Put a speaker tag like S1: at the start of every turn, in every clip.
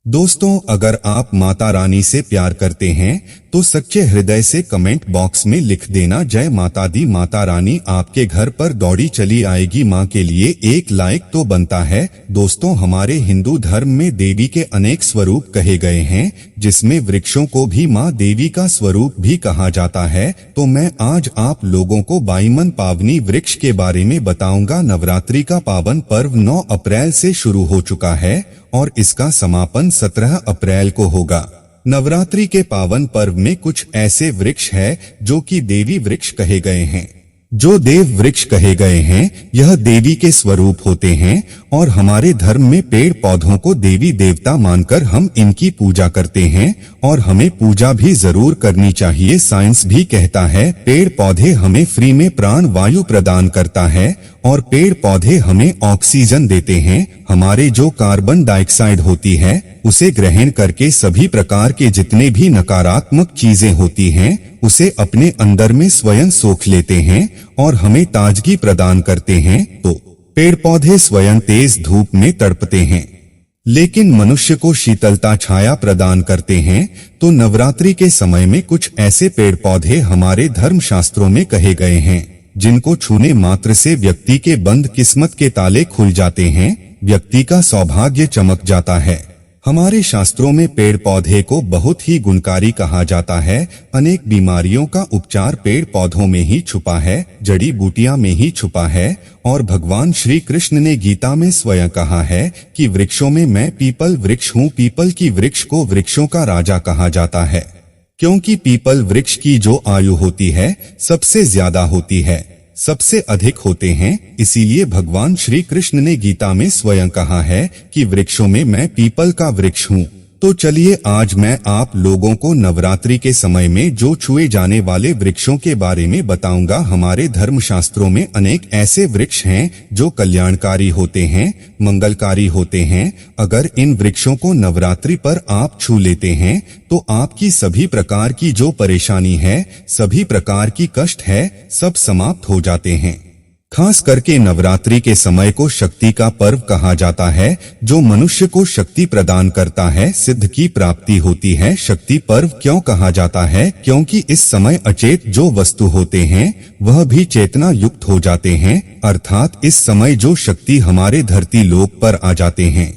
S1: दोस्तों, अगर आप माता रानी से प्यार करते हैं तो सच्चे हृदय से कमेंट बॉक्स में लिख देना जय माता दी। माता रानी आपके घर पर दौड़ी चली आएगी। माँ के लिए एक लाइक तो बनता है। दोस्तों, हमारे हिंदू धर्म में देवी के अनेक स्वरूप कहे गए हैं, जिसमें वृक्षों को भी माँ देवी का स्वरूप भी कहा जाता है। तो मैं आज आप लोगों को बाईमन पावनी वृक्ष के बारे में बताऊंगा। नवरात्रि का पावन पर्व 9 अप्रैल से शुरू हो चुका है और इसका समापन 17 अप्रैल को होगा। नवरात्रि के पावन पर्व में कुछ ऐसे वृक्ष है जो कि देवी वृक्ष कहे गए हैं। जो देव वृक्ष कहे गए हैं, यह देवी के स्वरूप होते हैं और हमारे धर्म में पेड़ पौधों को देवी देवता मानकर हम इनकी पूजा करते हैं और हमें पूजा भी जरूर करनी चाहिए। साइंस भी कहता है पेड़ पौधे हमें फ्री में प्राण वायु प्रदान करता है और पेड़ पौधे हमें ऑक्सीजन देते हैं। हमारे जो कार्बन डाइऑक्साइड होती है उसे ग्रहण करके सभी प्रकार के जितने भी नकारात्मक चीजें होती हैं उसे अपने अंदर में स्वयं सोख लेते हैं और हमें ताजगी प्रदान करते हैं। तो पेड़ पौधे स्वयं तेज धूप में तड़पते हैं लेकिन मनुष्य को शीतलता छाया प्रदान करते हैं। तो नवरात्रि के समय में कुछ ऐसे पेड़ पौधे हमारे धर्म शास्त्रों में कहे गए हैं जिनको छूने मात्र से व्यक्ति के बंद किस्मत के ताले खुल जाते हैं, व्यक्ति का सौभाग्य चमक जाता है। हमारे शास्त्रों में पेड़ पौधे को बहुत ही गुणकारी कहा जाता है। अनेक बीमारियों का उपचार पेड़ पौधों में ही छुपा है, जड़ी बूटियां में ही छुपा है और भगवान श्री कृष्ण ने गीता में स्वयं कहा है कि वृक्षों में मैं पीपल वृक्ष हूँ। पीपल की वृक्ष को वृक्षों का राजा कहा जाता है क्योंकि पीपल वृक्ष की जो आयु होती है सबसे ज्यादा होती है, सबसे अधिक होते हैं। इसीलिए भगवान श्री कृष्ण ने गीता में स्वयं कहा है कि वृक्षों में मैं पीपल का वृक्ष हूँ। तो चलिए आज मैं आप लोगों को नवरात्रि के समय में जो छुए जाने वाले वृक्षों के बारे में बताऊंगा। हमारे धर्म शास्त्रों में अनेक ऐसे वृक्ष हैं जो कल्याणकारी होते हैं, मंगलकारी होते हैं। अगर इन वृक्षों को नवरात्रि पर आप छू लेते हैं तो आपकी सभी प्रकार की जो परेशानी है, सभी प्रकार की कष्ट है, सब समाप्त हो जाते हैं। खास करके नवरात्रि के समय को शक्ति का पर्व कहा जाता है, जो मनुष्य को शक्ति प्रदान करता है, सिद्ध की प्राप्ति होती है। शक्ति पर्व क्यों कहा जाता है? क्योंकि इस समय अचेत जो वस्तु होते हैं वह भी चेतना युक्त हो जाते हैं, अर्थात इस समय जो शक्ति हमारे धरती लोक पर आ जाते हैं।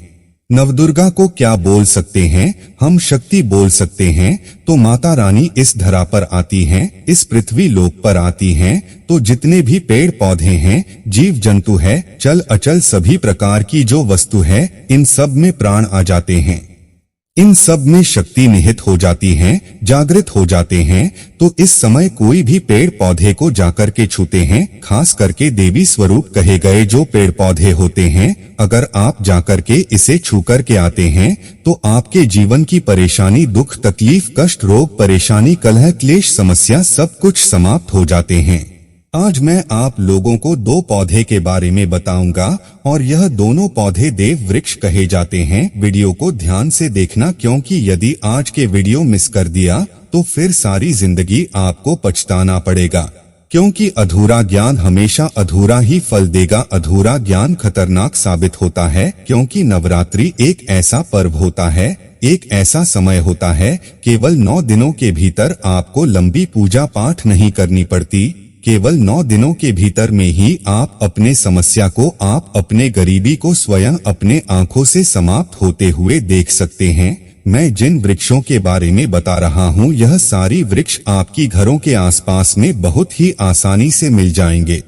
S1: नवदुर्गा को क्या बोल सकते हैं? हम शक्ति बोल सकते हैं। तो माता रानी इस धरा पर आती हैं, इस पृथ्वी लोक पर आती हैं, तो जितने भी पेड़ पौधे हैं, जीव जंतु है, चल अचल सभी प्रकार की जो वस्तु है, इन सब में प्राण आ जाते हैं, इन सब में शक्ति निहित हो जाती है, जागृत हो जाते हैं। तो इस समय कोई भी पेड़ पौधे को जाकर के छूते हैं, खास करके देवी स्वरूप कहे गए जो पेड़ पौधे होते हैं, अगर आप जाकर के इसे छू कर के आते हैं तो आपके जीवन की परेशानी, दुख, तकलीफ, कष्ट, रोग, परेशानी, कलह, क्लेश, समस्या सब कुछ समाप्त हो जाते हैं। आज मैं आप लोगों को 2 पौधे के बारे में बताऊंगा और यह दोनों पौधे देव वृक्ष कहे जाते हैं। वीडियो को ध्यान से देखना क्योंकि यदि आज के वीडियो मिस कर दिया तो फिर सारी जिंदगी आपको पछताना पड़ेगा, क्योंकि अधूरा ज्ञान हमेशा अधूरा ही फल देगा। अधूरा ज्ञान खतरनाक साबित होता है क्योंकि नवरात्रि एक ऐसा पर्व होता है, एक ऐसा समय होता है, केवल 9 दिनों के भीतर आपको लंबी पूजा पाठ नहीं करनी पड़ती। केवल 9 दिनों के भीतर में ही आप अपने समस्या को, आप अपने गरीबी को स्वयं अपने आंखों से समाप्त होते हुए देख सकते हैं। मैं जिन वृक्षों के बारे में बता रहा हूँ, यह सारी वृक्ष आपकी घरों के आसपास में बहुत ही आसानी से मिल जाएंगे।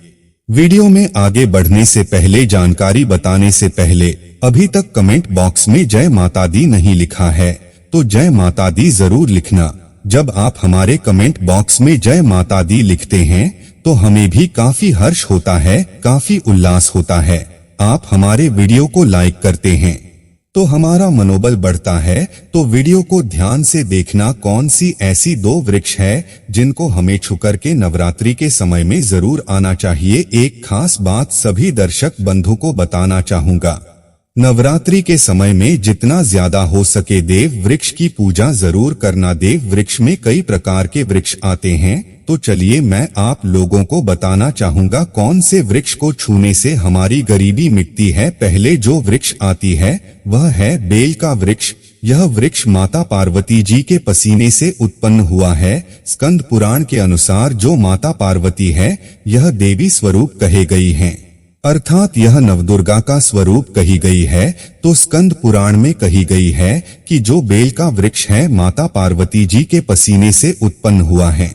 S1: वीडियो में आगे बढ़ने से पहले, जानकारी बताने से पहले, अभी तक कमेंट बॉक्स में जय माता दी नहीं लिखा है तो जय माता दी जरूर लिखना। जब आप हमारे कमेंट बॉक्स में जय माता दी लिखते हैं तो हमें भी काफी हर्ष होता है, काफी उल्लास होता है। आप हमारे वीडियो को लाइक करते हैं तो हमारा मनोबल बढ़ता है। तो वीडियो को ध्यान से देखना, कौन सी ऐसी 2 वृक्ष है जिनको हमें छूकर के नवरात्रि के समय में जरूर आना चाहिए। एक खास बात सभी दर्शक बंधु को बताना चाहूंगा, नवरात्रि के समय में जितना ज्यादा हो सके देव वृक्ष की पूजा जरूर करना। देव वृक्ष में कई प्रकार के वृक्ष आते हैं, तो चलिए मैं आप लोगों को बताना चाहूंगा कौन से वृक्ष को छूने से हमारी गरीबी मिटती है। पहले जो वृक्ष आती है वह है बेल का वृक्ष। यह वृक्ष माता पार्वती जी के पसीने से उत्पन्न हुआ है। स्कंद पुराण के अनुसार जो माता पार्वती है यह देवी स्वरूप कहे गई हैं, अर्थात यह नवदुर्गा का स्वरूप कही गई है। तो स्कंद पुराण में कही गई है कि जो बेल का वृक्ष है माता पार्वती जी के पसीने से उत्पन्न हुआ है।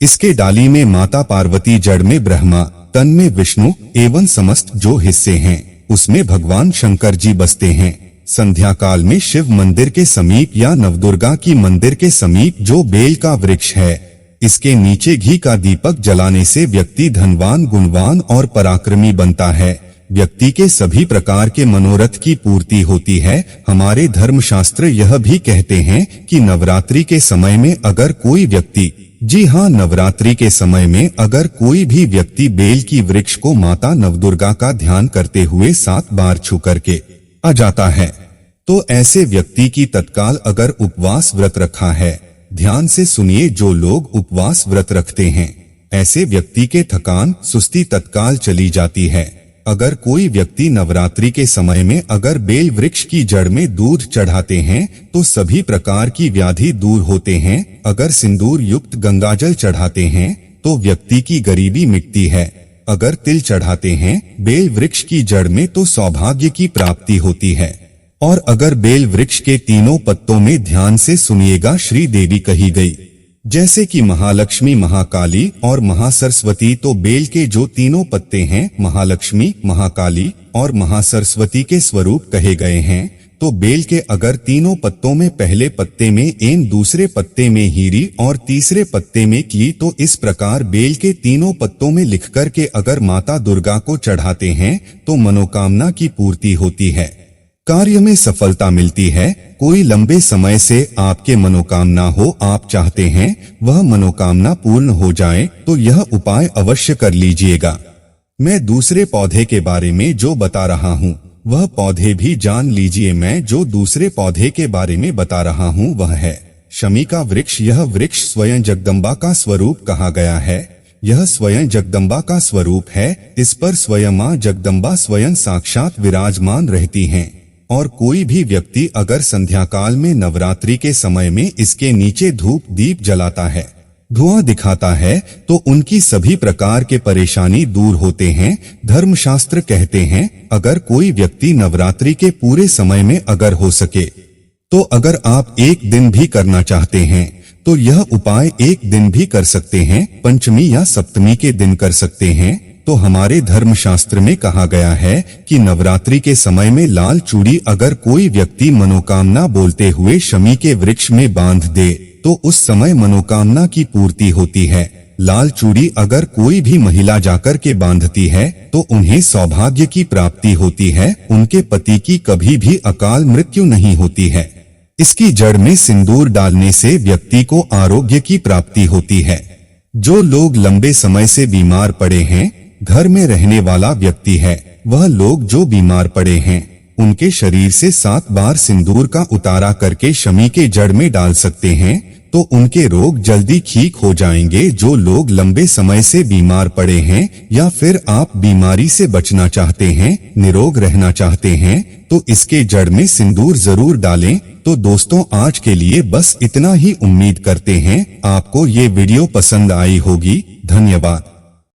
S1: इसके डाली में माता पार्वती, जड़ में ब्रह्मा, तन में विष्णु एवं समस्त जो हिस्से हैं उसमें भगवान शंकर जी बसते हैं। संध्या काल में शिव मंदिर के समीप या नवदुर्गा की मंदिर के समीप जो बेल का वृक्ष है, इसके नीचे घी का दीपक जलाने से व्यक्ति धनवान, गुणवान और पराक्रमी बनता है। व्यक्ति के सभी प्रकार के मनोरथ की पूर्ति होती है। हमारे धर्मशास्त्र यह भी कहते हैं कि नवरात्रि के समय में अगर कोई व्यक्ति, जी हाँ, नवरात्रि के समय में अगर कोई भी व्यक्ति बेल की वृक्ष को माता नवदुर्गा का ध्यान करते हुए 7 बार छू करके आ जाता है तो ऐसे व्यक्ति की तत्काल, अगर उपवास व्रत रखा है, ध्यान से सुनिए, जो लोग उपवास व्रत रखते हैं ऐसे व्यक्ति के थकान, सुस्ती तत्काल चली जाती है। अगर कोई व्यक्ति नवरात्रि के समय में अगर बेल वृक्ष की जड़ में दूध चढ़ाते हैं तो सभी प्रकार की व्याधि दूर होते हैं। अगर सिंदूर युक्त गंगाजल चढ़ाते हैं तो व्यक्ति की गरीबी मिटती है। अगर तिल चढ़ाते हैं बेल वृक्ष की जड़ में तो सौभाग्य की प्राप्ति होती है। और अगर बेल वृक्ष के तीनों पत्तों में, ध्यान से सुनिएगा, श्री देवी कही गई, जैसे कि महालक्ष्मी, महाकाली और महासरस्वती, तो बेल के जो तीनों पत्ते हैं महालक्ष्मी, महाकाली और महासरस्वती के स्वरूप कहे गए हैं। तो बेल के अगर तीनों पत्तों में पहले पत्ते में एन, दूसरे पत्ते में हीरी और तीसरे पत्ते में की, तो इस प्रकार बेल के तीनों पत्तों में लिख कर के अगर माता दुर्गा को चढ़ाते हैं तो मनोकामना की पूर्ति होती है, कार्य में सफलता मिलती है। कोई लंबे समय से आपके मनोकामना हो, आप चाहते हैं वह मनोकामना पूर्ण हो जाए, तो यह उपाय अवश्य कर लीजिएगा। मैं दूसरे पौधे के बारे में जो बता रहा हूँ वह पौधे भी जान लीजिए। मैं जो दूसरे पौधे के बारे में बता रहा हूँ वह है शमी का वृक्ष। यह वृक्ष स्वयं जगदम्बा का स्वरूप कहा गया है। यह स्वयं जगदम्बा का स्वरूप है। इस पर स्वयं मां जगदम्बा स्वयं साक्षात विराजमान रहती हैं। और कोई भी व्यक्ति अगर संध्या काल में नवरात्रि के समय में इसके नीचे धूप दीप जलाता है, धुआं दिखाता है, तो उनकी सभी प्रकार के परेशानी दूर होते हैं। धर्मशास्त्र कहते हैं अगर कोई व्यक्ति नवरात्रि के पूरे समय में अगर हो सके तो अगर आप एक दिन भी करना चाहते हैं तो यह उपाय एक दिन भी कर सकते हैं, पंचमी या सप्तमी के दिन कर सकते हैं। तो हमारे धर्मशास्त्र में कहा गया है कि नवरात्रि के समय में लाल चूड़ी अगर कोई व्यक्ति मनोकामना बोलते हुए शमी के वृक्ष में बांध दे तो उस समय मनोकामना की पूर्ति होती है। लाल चूड़ी अगर कोई भी महिला जाकर के बांधती है तो उन्हें सौभाग्य की प्राप्ति होती है, उनके पति की कभी भी अकाल मृत्यु नहीं होती है। इसकी जड़ में सिंदूर डालने से व्यक्ति को आरोग्य की प्राप्ति होती है। जो लोग लंबे समय से बीमार पड़े हैं, घर में रहने वाला व्यक्ति है, वह लोग जो बीमार पड़े हैं उनके शरीर से 7 बार सिंदूर का उतारा करके शमी के जड़ में डाल सकते हैं, तो उनके रोग जल्दी ठीक हो जाएंगे। जो लोग लंबे समय से बीमार पड़े हैं या फिर आप बीमारी से बचना चाहते हैं, निरोग रहना चाहते हैं, तो इसके जड़ में सिंदूर जरूर डालें। तो दोस्तों, आज के लिए बस इतना ही। उम्मीद करते हैं आपको ये वीडियो पसंद आई होगी। धन्यवाद।